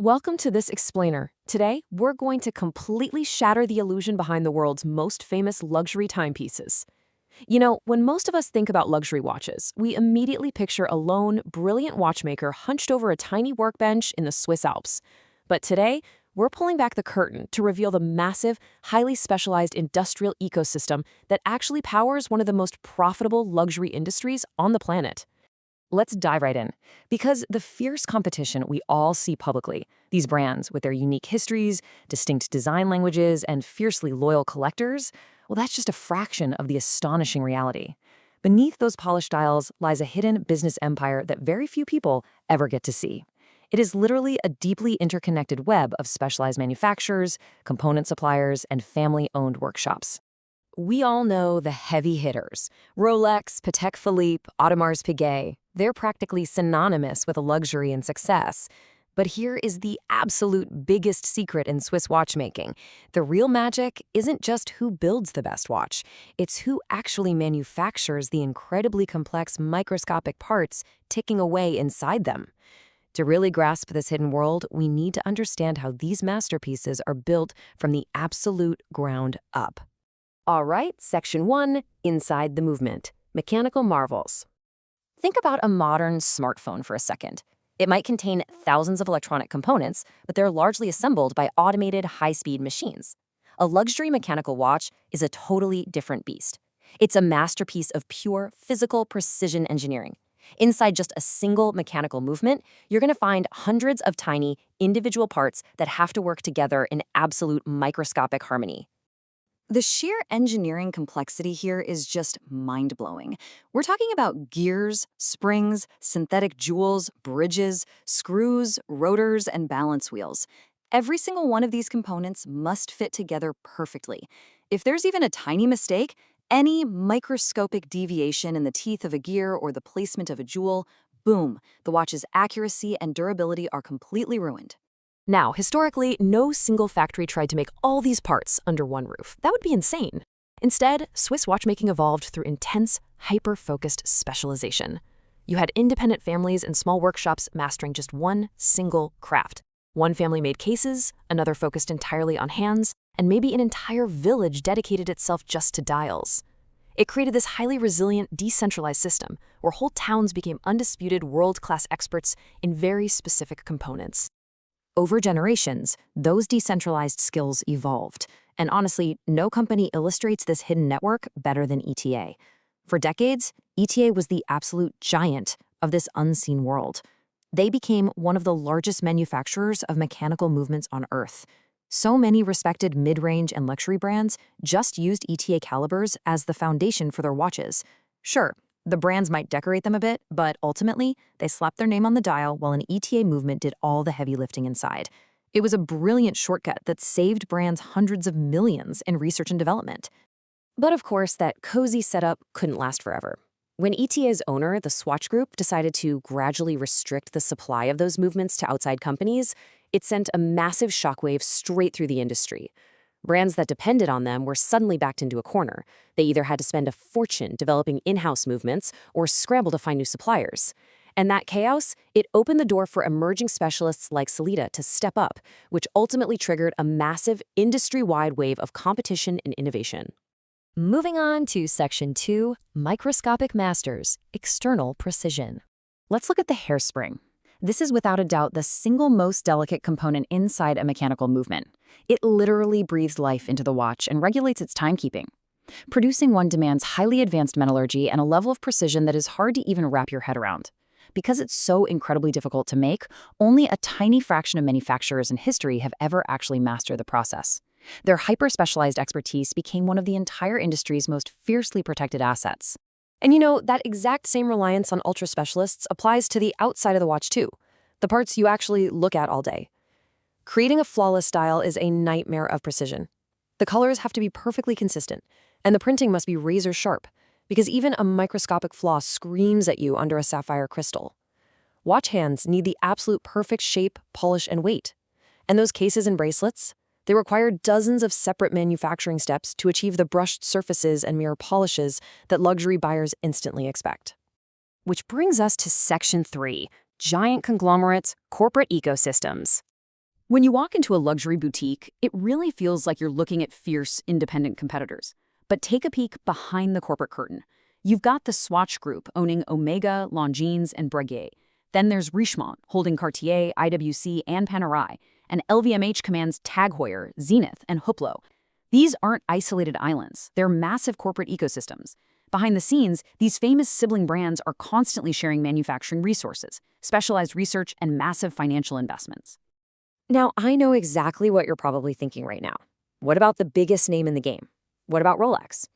Welcome to this explainer. Today, we're going to completely shatter the illusion behind the world's most famous luxury timepieces. When most of us think about luxury watches, we immediately picture a lone, brilliant watchmaker hunched over a tiny workbench in the Swiss Alps. But today, we're pulling back the curtain to reveal the massive, highly specialized industrial ecosystem that actually powers one of the most profitable luxury industries on the planet. Let's dive right in. Because the fierce competition we all see publicly, these brands with their unique histories, distinct design languages, and fiercely loyal collectors, well, that's just a fraction of the astonishing reality. Beneath those polished dials lies a hidden business empire that very few people ever get to see. It is literally a deeply interconnected web of specialized manufacturers, component suppliers, and family-owned workshops. We all know the heavy hitters. Rolex, Patek Philippe, Audemars Piguet. They're practically synonymous with luxury and success. But here is the absolute biggest secret in Swiss watchmaking. The real magic isn't just who builds the best watch. It's who actually manufactures the incredibly complex microscopic parts ticking away inside them. To really grasp this hidden world, we need to understand how these masterpieces are built from the absolute ground up. All right, Section 1, Inside the Movement, Mechanical Marvels. Think about a modern smartphone for a second. It might contain thousands of electronic components, but they're largely assembled by automated high-speed machines. A luxury mechanical watch is a totally different beast. It's a masterpiece of pure physical precision engineering. Inside just a single mechanical movement, you're going to find hundreds of tiny, individual parts that have to work together in absolute microscopic harmony. The sheer engineering complexity here is just mind-blowing. We're talking about gears, springs, synthetic jewels, bridges, screws, rotors, and balance wheels. Every single one of these components must fit together perfectly. If there's even a tiny mistake, any microscopic deviation in the teeth of a gear or the placement of a jewel, boom, the watch's accuracy and durability are completely ruined. Now, historically, no single factory tried to make all these parts under one roof. That would be insane. Instead, Swiss watchmaking evolved through intense, hyper-focused specialization. You had independent families and small workshops mastering just one single craft. One family made cases, another focused entirely on hands, and maybe an entire village dedicated itself just to dials. It created this highly resilient, decentralized system where whole towns became undisputed world-class experts in very specific components. Over generations, those decentralized skills evolved, and honestly, no company illustrates this hidden network better than ETA. For decades, ETA was the absolute giant of this unseen world. They became one of the largest manufacturers of mechanical movements on Earth. So many respected mid-range and luxury brands just used ETA calibers as the foundation for their watches. Sure, the brands might decorate them a bit, but ultimately, they slapped their name on the dial while an ETA movement did all the heavy lifting inside. It was a brilliant shortcut that saved brands hundreds of millions in research and development. But of course, that cozy setup couldn't last forever. When ETA's owner, the Swatch Group, decided to gradually restrict the supply of those movements to outside companies, it sent a massive shockwave straight through the industry. Brands that depended on them were suddenly backed into a corner. They either had to spend a fortune developing in-house movements or scramble to find new suppliers. And that chaos, it opened the door for emerging specialists like Sellita to step up, which ultimately triggered a massive industry-wide wave of competition and innovation. Moving on to Section 2, Microscopic Masters, External Precision. Let's look at the hairspring. This is without a doubt the single most delicate component inside a mechanical movement. It literally breathes life into the watch and regulates its timekeeping. Producing one demands highly advanced metallurgy and a level of precision that is hard to even wrap your head around. Because it's so incredibly difficult to make, only a tiny fraction of manufacturers in history have ever actually mastered the process. Their hyper-specialized expertise became one of the entire industry's most fiercely protected assets. And that exact same reliance on ultra-specialists applies to the outside of the watch too, the parts you actually look at all day. Creating a flawless dial is a nightmare of precision. The colors have to be perfectly consistent, and the printing must be razor sharp, because even a microscopic flaw screams at you under a sapphire crystal. Watch hands need the absolute perfect shape, polish, and weight. And those cases and bracelets, they require dozens of separate manufacturing steps to achieve the brushed surfaces and mirror polishes that luxury buyers instantly expect. Which brings us to Section 3, Giant Conglomerates, Corporate Ecosystems. When you walk into a luxury boutique, it really feels like you're looking at fierce, independent competitors. But take a peek behind the corporate curtain. You've got the Swatch Group owning Omega, Longines, and Breguet. Then there's Richemont holding Cartier, IWC, and Panerai, and LVMH commands Tag Heuer, Zenith, and Hublot. These aren't isolated islands. They're massive corporate ecosystems. Behind the scenes, these famous sibling brands are constantly sharing manufacturing resources, specialized research, and massive financial investments. Now, I know exactly what you're probably thinking right now. What about the biggest name in the game? What about Rolex?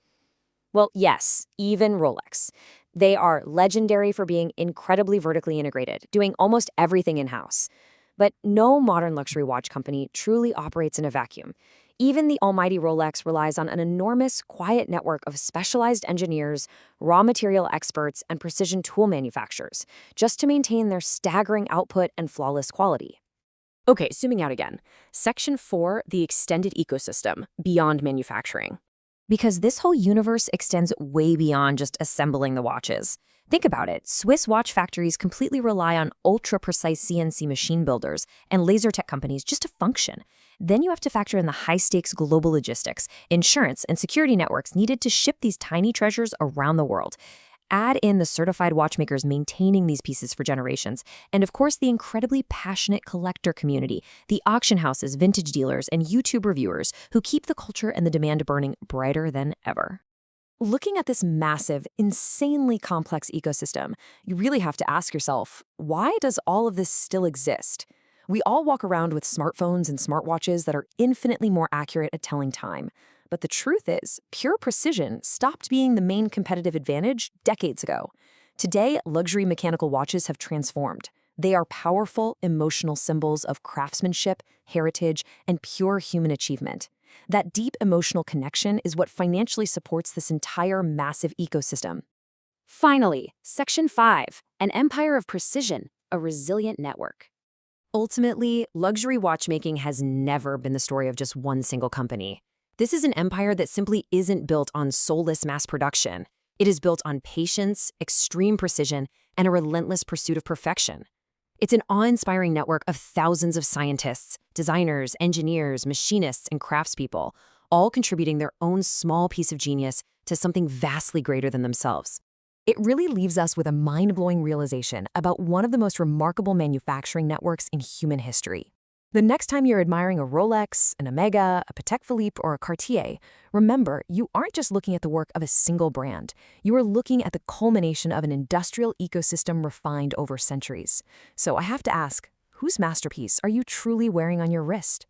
Well, yes, even Rolex. They are legendary for being incredibly vertically integrated, doing almost everything in-house. But no modern luxury watch company truly operates in a vacuum. Even the almighty Rolex relies on an enormous, quiet network of specialized engineers, raw material experts, and precision tool manufacturers, just to maintain their staggering output and flawless quality. Okay, zooming out again. Section 4, the extended ecosystem, beyond manufacturing. Because this whole universe extends way beyond just assembling the watches. Think about it. Swiss watch factories completely rely on ultra-precise CNC machine builders and laser tech companies just to function. Then you have to factor in the high-stakes global logistics, insurance, and security networks needed to ship these tiny treasures around the world. Add in the certified watchmakers maintaining these pieces for generations, and of course the incredibly passionate collector community, the auction houses, vintage dealers, and YouTube reviewers who keep the culture and the demand burning brighter than ever. Looking at this massive, insanely complex ecosystem, you really have to ask yourself, why does all of this still exist? We all walk around with smartphones and smartwatches that are infinitely more accurate at telling time. But the truth is, pure precision stopped being the main competitive advantage decades ago. Today, luxury mechanical watches have transformed. They are powerful, emotional symbols of craftsmanship, heritage, and pure human achievement. That deep emotional connection is what financially supports this entire massive ecosystem. Finally, Section 5, an empire of precision, a resilient network. Ultimately, luxury watchmaking has never been the story of just one single company. This is an empire that simply isn't built on soulless mass production. It is built on patience, extreme precision, and a relentless pursuit of perfection. It's an awe-inspiring network of thousands of scientists, designers, engineers, machinists, and craftspeople, all contributing their own small piece of genius to something vastly greater than themselves. It really leaves us with a mind-blowing realization about one of the most remarkable manufacturing networks in human history. The next time you're admiring a Rolex, an Omega, a Patek Philippe, or a Cartier, remember, you aren't just looking at the work of a single brand. You are looking at the culmination of an industrial ecosystem refined over centuries. So I have to ask, whose masterpiece are you truly wearing on your wrist?